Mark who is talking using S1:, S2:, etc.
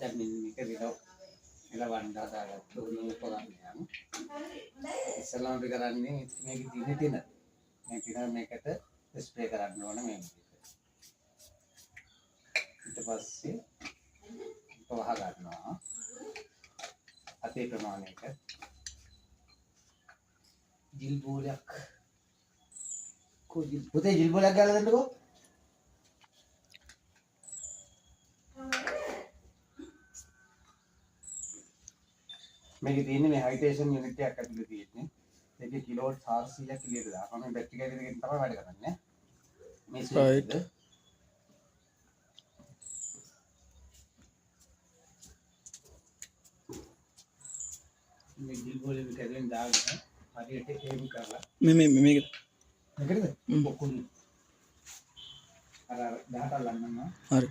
S1: දැන් මේක එලවන්න හදාගත්ත උණු පොරන්නේ ඉස්සෙල්ලාම අපි කරන්නේ මේකේ තියෙන තින මේ තින මේකට ස්ප්‍රේ කරන්න ඕන මේ විදිහට ඊට පස්සේ වහ ගන්නවා අතේ ප්‍රමාණයට ජිල් බෝලයක් පුතේ ජිල් බෝලයක් ගාලා දෙන්නකෝ මේකේ තියෙන්නේ මේ හයිඩ්‍රේෂන් යුනිට් එකක් ඇතුලේ තියෙන්නේ. ඒකේ කිලෝවොට් 400ක් එළියට දානවා. මේ බැටරි කැවිලකින් තමයි වැඩ කරන්නේ. මේ ස්විච් එක. මේ ජිල් බෝලේ මේ කැවිලෙන් දාගෙන හරියට ඒම් කරලා
S2: මේකද
S1: බොකුල් අර 18 ලන්නනවා.
S2: හරි